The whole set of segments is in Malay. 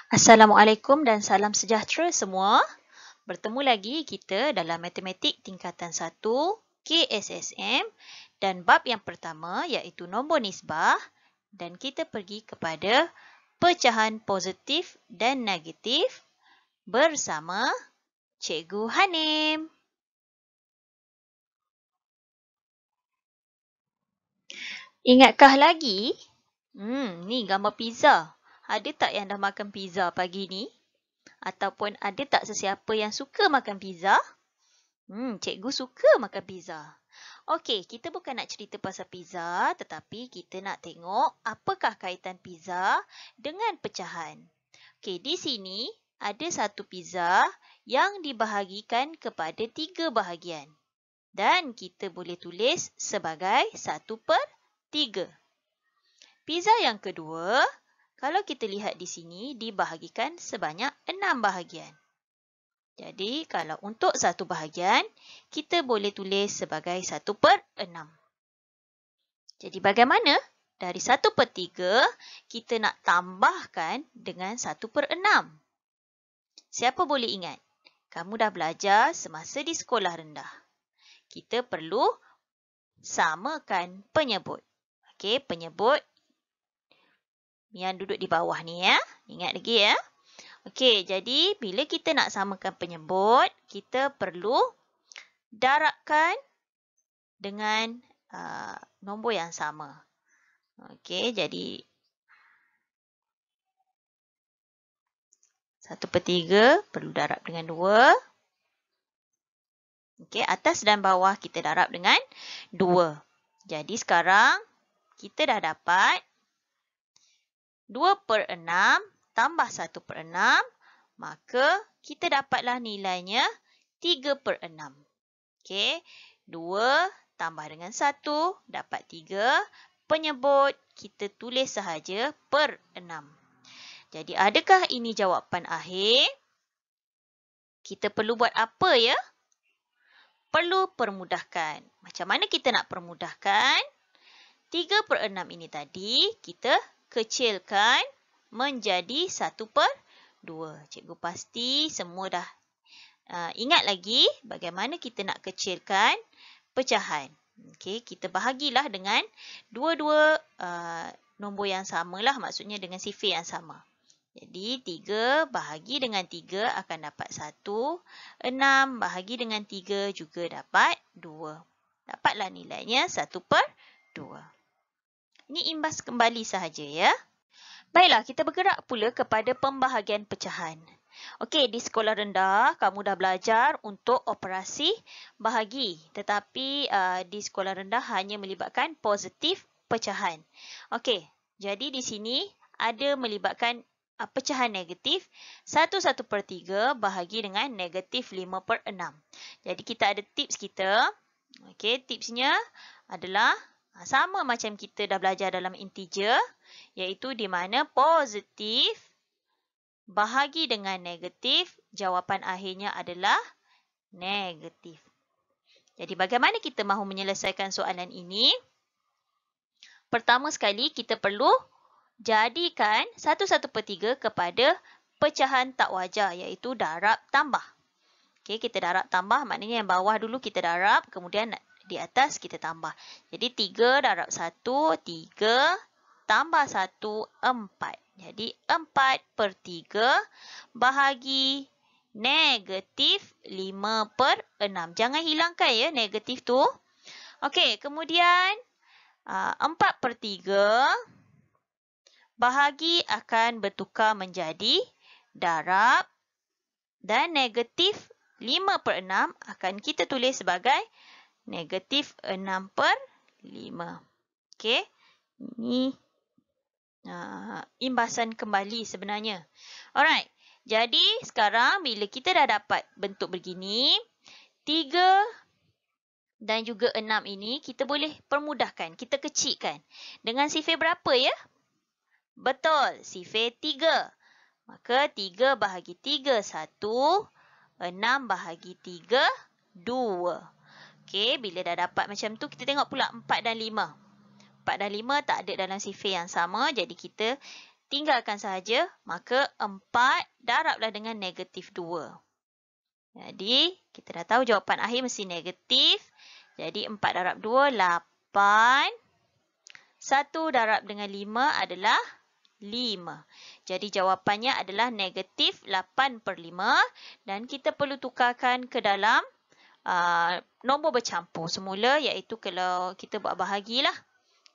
Assalamualaikum dan salam sejahtera semua. Bertemu lagi kita dalam Matematik Tingkatan 1 KSSM dan bab yang pertama iaitu nombor nisbah dan kita pergi kepada pecahan positif dan negatif bersama Cikgu Hanim. Ingatkah lagi? Ni gambar pizza. Ada tak yang dah makan pizza pagi ni? Ataupun ada tak sesiapa yang suka makan pizza? Cikgu suka makan pizza. Okey, kita bukan nak cerita pasal pizza, tetapi kita nak tengok apakah kaitan pizza dengan pecahan. Okey, di sini ada satu pizza yang dibahagikan kepada 3 bahagian. Dan kita boleh tulis sebagai 1/3. Pizza yang kedua, kalau kita lihat di sini, dibahagikan sebanyak 6 bahagian. Jadi, kalau untuk satu bahagian, kita boleh tulis sebagai 1/6. Jadi, bagaimana? Dari 1/3, kita nak tambahkan dengan 1/6. Siapa boleh ingat? Kamu dah belajar semasa di sekolah rendah. Kita perlu samakan penyebut. Okey, penyebut yang duduk di bawah ni ya. Ingat lagi ya. Okey, jadi bila kita nak samakan penyebut, kita perlu darabkan dengan nombor yang sama. Okey, jadi 1/3 perlu darab dengan 2. Okey, atas dan bawah kita darab dengan 2. Jadi sekarang kita dah dapat 2/6 tambah 1/6, maka kita dapatlah nilainya 3/6. Okey, 2 tambah dengan 1 dapat 3. Penyebut kita tulis sahaja per 6. Jadi adakah ini jawapan akhir? Kita perlu buat apa ya? Perlu permudahkan. Macam mana kita nak permudahkan? 3/6 ini tadi kita kecilkan menjadi 1/2. Cikgu pasti semua dah ingat lagi bagaimana kita nak kecilkan pecahan. Okey, kita bahagilah dengan dua-dua nombor yang samalah, maksudnya dengan sifar yang sama. Jadi 3 bahagi dengan 3 akan dapat 1. 6 bahagi dengan 3 juga dapat 2. Dapatlah nilainya 1/2. Ini imbas kembali sahaja ya. Baiklah, kita bergerak pula kepada pembahagian pecahan. Okey, di sekolah rendah, kamu dah belajar untuk operasi bahagi. Tetapi di sekolah rendah hanya melibatkan positif pecahan. Okey, jadi di sini ada melibatkan pecahan negatif. 1/3 bahagi dengan negatif 5/6. Jadi kita ada tips kita. Okey, tipsnya adalah sama macam kita dah belajar dalam integer, iaitu di mana positif bahagi dengan negatif, jawapan akhirnya adalah negatif. Jadi bagaimana kita mahu menyelesaikan soalan ini? Pertama sekali kita perlu jadikan 1/3 kepada pecahan tak wajar, iaitu darab tambah. Okey, kita darab tambah, maknanya yang bawah dulu kita darab, kemudian di atas kita tambah. Jadi 3 darab 1, 3 tambah 1, 4. Jadi 4/3 bahagi negatif 5/6. Jangan hilangkan ya negatif tu. Okey, kemudian 4/3 bahagi akan bertukar menjadi darab dan negatif 5/6 akan kita tulis sebagai negatif 6/5. Okey, ini imbasan kembali sebenarnya. Alright, jadi sekarang bila kita dah dapat bentuk begini, 3 dan juga 6 ini kita boleh permudahkan, kita kecilkan. Dengan sifar berapa ya? Betul, sifar 3. Maka 3 bahagi 3, 1. 6 bahagi 3, 2. Okey, bila dah dapat macam tu, kita tengok pula 4 dan 5. 4 dan 5 tak ada dalam sifar yang sama, jadi kita tinggalkan sahaja, maka 4 darablah dengan negatif 2. Jadi, kita dah tahu jawapan akhir mesti negatif. Jadi, 4 darab 2, 8. 1 darab dengan 5 adalah 5. Jadi, jawapannya adalah negatif 8/5. Dan kita perlu tukarkan ke dalam nombor bercampur semula, iaitu kalau kita buat bahagilah.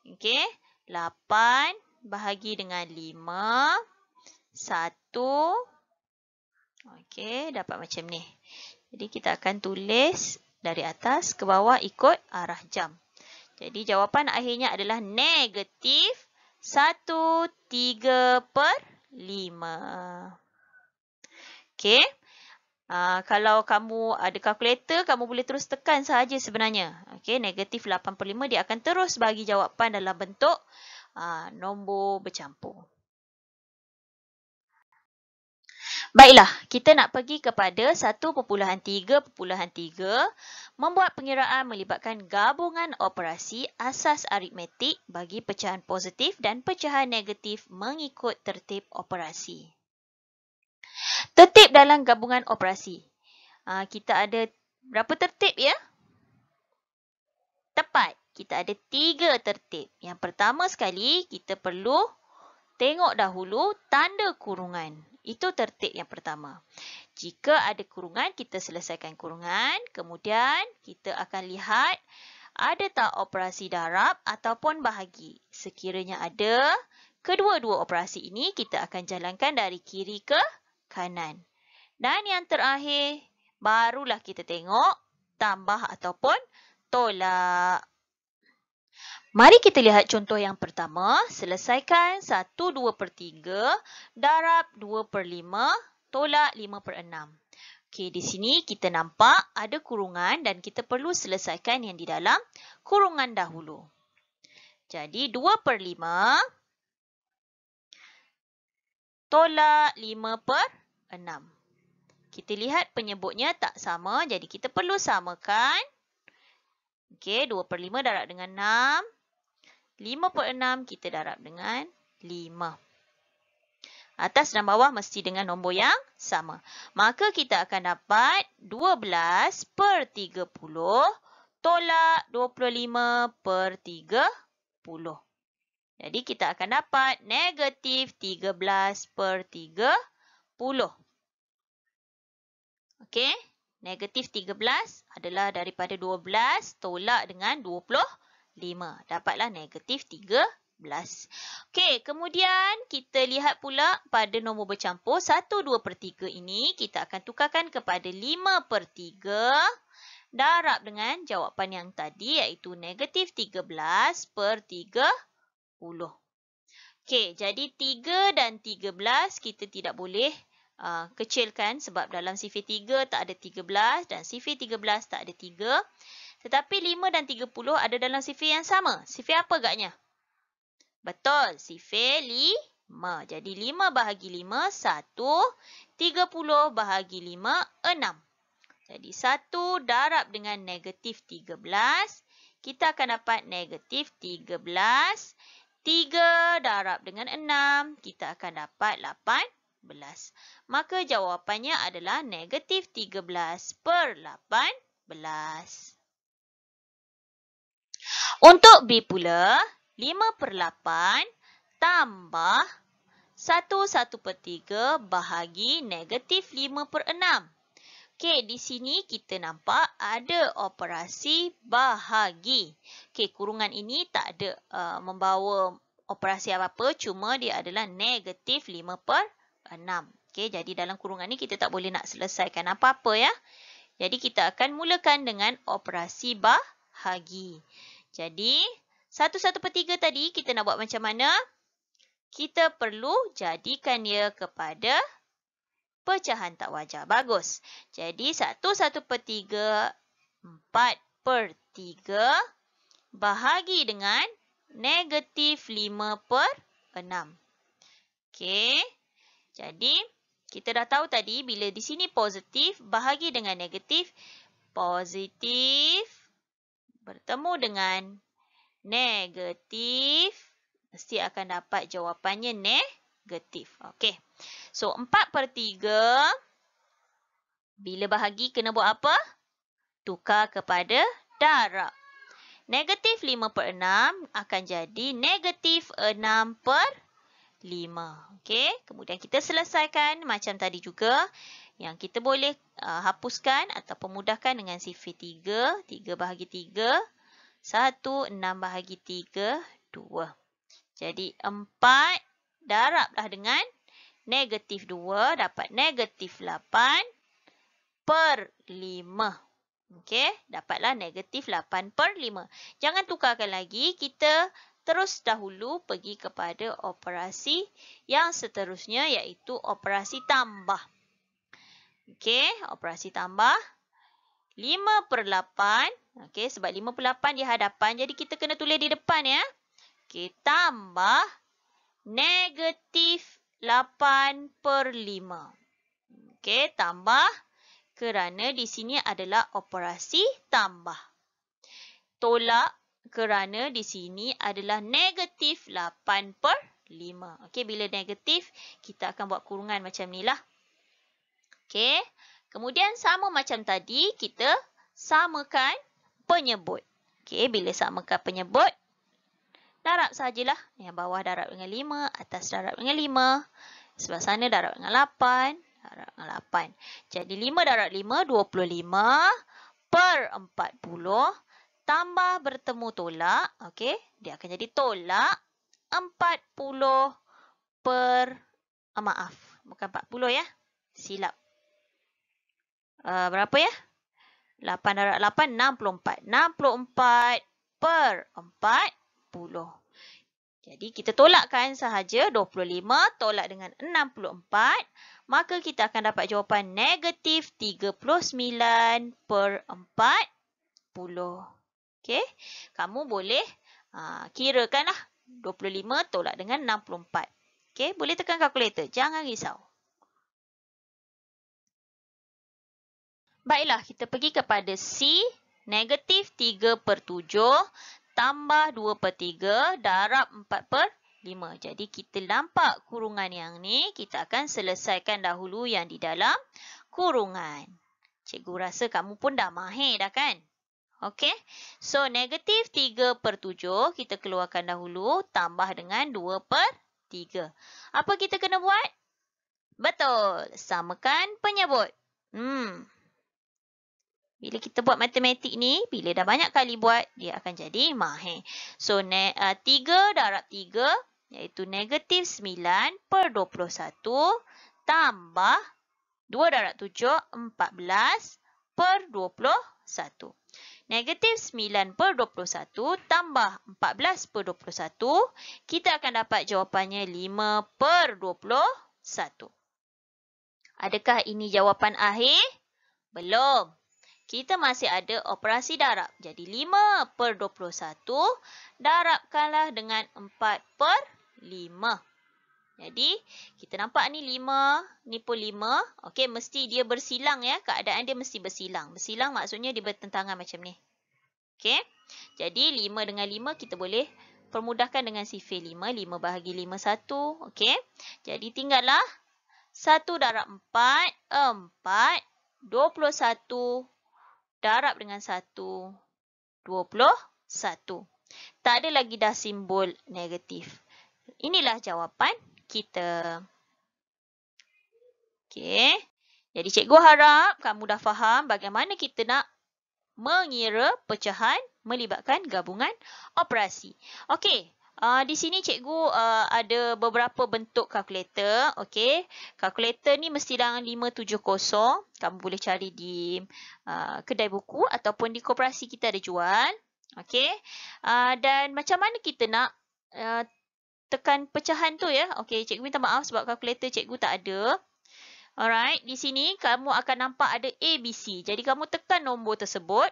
Okey, 8 bahagi dengan 5. 1. Okey, dapat macam ni. Jadi, kita akan tulis dari atas ke bawah ikut arah jam. Jadi, jawapan akhirnya adalah negatif 1/3/5. Okey. Kalau kamu ada kalkulator, kamu boleh terus tekan sahaja sebenarnya. Okey, negatif 8/5 dia akan terus bagi jawapan dalam bentuk nombor bercampur. Baiklah, kita nak pergi kepada 1.3.3 membuat pengiraan melibatkan gabungan operasi asas aritmetik bagi pecahan positif dan pecahan negatif mengikut tertib operasi. Tertib dalam gabungan operasi. Kita ada berapa tertib ya? Tepat, kita ada 3 tertib. Yang pertama sekali, kita perlu tengok dahulu tanda kurungan. Itu tertib yang pertama. Jika ada kurungan, kita selesaikan kurungan. Kemudian, kita akan lihat ada tak operasi darab ataupun bahagi. Sekiranya ada, kedua-dua operasi ini kita akan jalankan dari kiri ke kanan. Dan yang terakhir, barulah kita tengok tambah ataupun tolak. Mari kita lihat contoh yang pertama. Selesaikan 1/2/3 darab 2/5 tolak 5/6. Okey, di sini kita nampak ada kurungan dan kita perlu selesaikan yang di dalam kurungan dahulu. Jadi 2/5 tolak 5/6. Kita lihat penyebutnya tak sama, jadi kita perlu samakan. Okey, 2/5 darab dengan 6. 5/6 kita darab dengan 5. Atas dan bawah mesti dengan nombor yang sama. Maka kita akan dapat 12/30 tolak 25/30. Jadi kita akan dapat negatif 13/30. Okey, negatif 13 adalah daripada 12 tolak dengan 25. Dapatlah negatif 13. Okey, kemudian kita lihat pula pada nombor bercampur 1/2/3 ini kita akan tukarkan kepada 5/3 darab dengan jawapan yang tadi iaitu negatif 13/30. Okey, jadi 3 dan 13 kita tidak boleh kecilkan sebab dalam sifir 3 tak ada 13 dan sifir 13 tak ada 3. Tetapi 5 dan 30 ada dalam sifir yang sama. Sifir apa agaknya? Betul, sifir 5. Jadi 5 bahagi 5, 1. 30 bahagi 5, 6. Jadi 1 darab dengan negatif 13. Kita akan dapat negatif 13. 3 darab dengan 6. Kita akan dapat 18. Maka jawapannya adalah negatif 13/18. Untuk B pula, 5/8 tambah 1/1/3 bahagi negatif 5/6. Okey, di sini kita nampak ada operasi bahagi. Okey, kurungan ini tak ada membawa operasi apa-apa, cuma dia adalah negatif 5/6. Okey, jadi dalam kurungan ni kita tak boleh nak selesaikan apa-apa ya. Jadi kita akan mulakan dengan operasi bahagi. Jadi 1/1/3 tadi kita nak buat macam mana? Kita perlu jadikan dia kepada pecahan tak wajar. Bagus. Jadi 1/1/3 4/3 bahagi dengan negatif 5/6. Okey. Jadi kita dah tahu tadi bila di sini positif bahagi dengan negatif. Positif bertemu dengan negatif. Mesti akan dapat jawapannya negatif. Okey. So, 4/3. Bila bahagi kena buat apa? Tukar kepada darab. Negatif 5/6 akan jadi negatif 6/5. Okey. Kemudian kita selesaikan macam tadi juga. Yang kita boleh hapuskan atau pemudahkan dengan sifar 3. 3 bahagi 3. 1, 6/3, 2. Jadi 4 darablah dengan negatif 2 dapat negatif 8/5. Okey, dapatlah negatif 8/5. Jangan tukarkan lagi, kita terus dahulu pergi kepada operasi yang seterusnya iaitu operasi tambah. Okey, operasi tambah 5/8. Okey, sebab 5/8 di hadapan, jadi kita kena tulis di depan ya. Okey, tambah negatif 8/5. Okey, tambah kerana di sini adalah operasi tambah. Tolak kerana di sini adalah negatif 8/5. Okey, bila negatif, kita akan buat kurungan macam ni lah. Okey, kemudian sama macam tadi, kita samakan penyebut. Okey, bila samakan penyebut, darab sajalah. Yang bawah darab dengan 5, atas darab dengan 5. Sebelah sana darab dengan 8. Darab dengan 8. Jadi 5 darab 5, 25/40. Tambah bertemu tolak. Okey, dia akan jadi tolak 40 per... maaf, bukan 40 ya. Silap. Berapa ya? 8 darab 8, 64. 64/40. Jadi, kita tolakkan sahaja 25 tolak dengan 64. Maka, kita akan dapat jawapan negatif 39/40. Okey. Kamu boleh kirakanlah 25 tolak dengan 64. Okey. Boleh tekan kalkulator. Jangan risau. Baiklah, kita pergi kepada C. Negatif 3/7 tambah 2/3 darab 4/5. Jadi, kita nampak kurungan yang ni. Kita akan selesaikan dahulu yang di dalam kurungan. Cikgu rasa kamu pun dah mahir dah kan? Okey. So, negatif 3/7 kita keluarkan dahulu. Tambah dengan 2/3. Apa kita kena buat? Betul. Samakan penyebut. Bila kita buat matematik ni, bila dah banyak kali buat, dia akan jadi mahir. So, 3 darab 3, iaitu negatif 9/21, tambah 2 darab 7, 14/21. Negatif 9/21 tambah 14/21, kita akan dapat jawapannya 5/21. Adakah ini jawapan akhir? Belum. Kita masih ada operasi darab. Jadi 5/21 darabkanlah dengan 4/5. Jadi kita nampak ni 5, ni pun 5. Okey, mesti dia bersilang ya. Keadaan dia mesti bersilang. Bersilang maksudnya dia bertentangan macam ni. Okey. Jadi 5 dengan 5 kita boleh permudahkan dengan sifar 5. 5 bahagi 5, 1. Okey. Jadi tinggallah 1 darab 4, 4. 21 darab dengan 1, 21. Tak ada lagi dah simbol negatif. Inilah jawapan kita. Okey. Jadi cikgu harap kamu dah faham bagaimana kita nak mengira pecahan melibatkan gabungan operasi. Okey. Di sini cikgu ada beberapa bentuk kalkulator. Okey. Kalkulator ni mesti dalam 570. Kamu boleh cari di kedai buku ataupun di koperasi kita ada jual. Okey. Dan macam mana kita nak tekan pecahan tu ya. Okey, cikgu minta maaf sebab kalkulator cikgu tak ada. Alright, di sini kamu akan nampak ada ABC. Jadi kamu tekan nombor tersebut.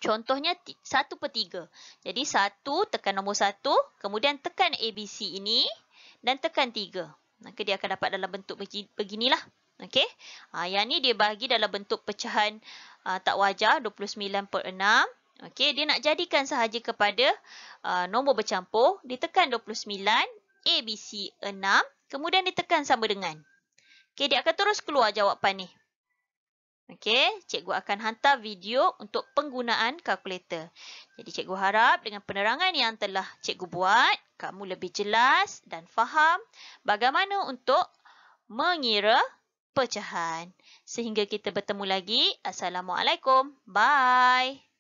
Contohnya 1/3. Jadi 1 tekan nombor 1, kemudian tekan ABC ini dan tekan 3. Maka dia akan dapat dalam bentuk beginilah. Okey. Yang ni dia bagi dalam bentuk pecahan tak wajar 29/6. Okey, dia nak jadikan sahaja kepada nombor bercampur, ditekan 29, ABC 6, kemudian ditekan sama dengan. Okey, dia akan terus keluar jawapan ni. Okey, cikgu akan hantar video untuk penggunaan kalkulator. Jadi cikgu harap dengan penerangan yang telah cikgu buat, kamu lebih jelas dan faham bagaimana untuk mengira pecahan. Sehingga kita bertemu lagi. Assalamualaikum. Bye.